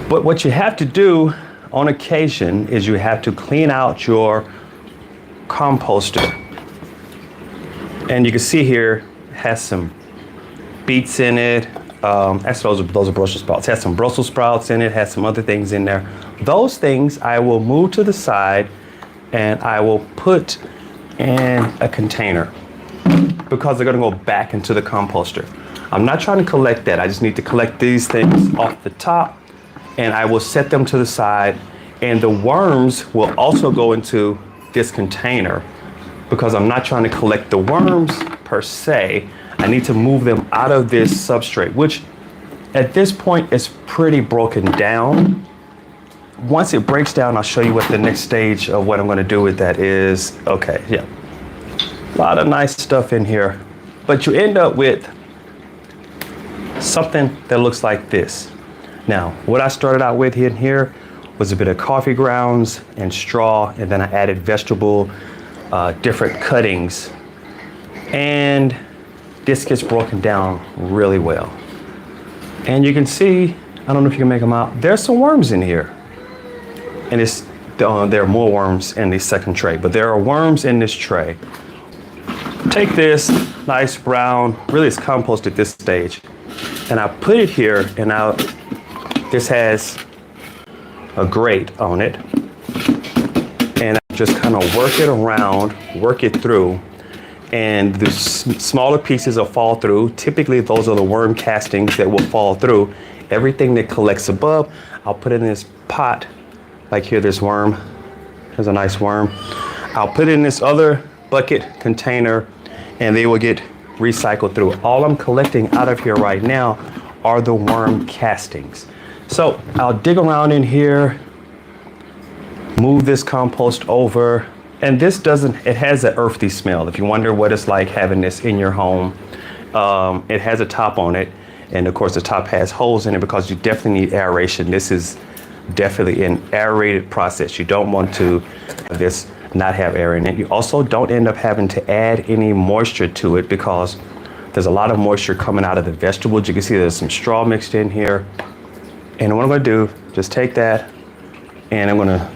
But what you have to do on occasion is you have to clean out your composter. And you can see here, it has some beets in it. Actually, those are Brussels sprouts. It has some Brussels sprouts in it, has some other things in there. Those things I will move to the side and I will put in a container because they're gonna go back into the composter. I'm not trying to collect that. I just need to collect these things off the top, and I will set them to the side, and the worms will also go into this container because I'm not trying to collect the worms per se. I need to move them out of this substrate, which at this point is pretty broken down. Once it breaks down, I'll show you what the next stage of what I'm going to do with that is. Okay, yeah. A lot of nice stuff in here, but you end up with something that looks like this. Now, what I started out with in here was a bit of coffee grounds and straw, and then I added vegetable, different cuttings, and this gets broken down really well. And you can see, I don't know if you can make them out, there's some worms in here. And there are more worms in the second tray, but there are worms in this tray. Take this nice brown, really it's compost at this stage, and I put it here, and this has a grate on it, and I just kind of work it around, work it through, and the smaller pieces will fall through. Typically, those are the worm castings that will fall through. Everything that collects above, I'll put in this pot. Like here, this worm, there's a nice worm. I'll put it in this other bucket container, and they will get recycled through. All I'm collecting out of here right now are the worm castings. So I'll dig around in here, move this compost over, and this it has an earthy smell. If you wonder what it's like having this in your home, it has a top on it, and of course the top has holes in it because you definitely need aeration. This is definitely an aerated process. You don't want to this not have air in it. You also don't end up having to add any moisture to it because there's a lot of moisture coming out of the vegetables. You can see there's some straw mixed in here. And what I'm gonna do, just take that and I'm gonna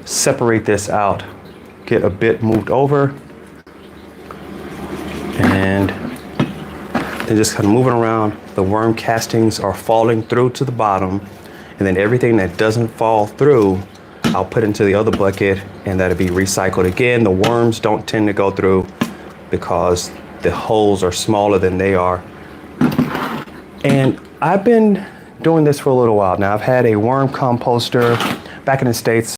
separate this out, get a bit moved over, and then just kind of moving around. The worm castings are falling through to the bottom, and then everything that doesn't fall through, I'll put into the other bucket, and that'll be recycled again. The worms don't tend to go through because the holes are smaller than they are. And I've been doing this for a little while now. I've had a worm composter back in the States.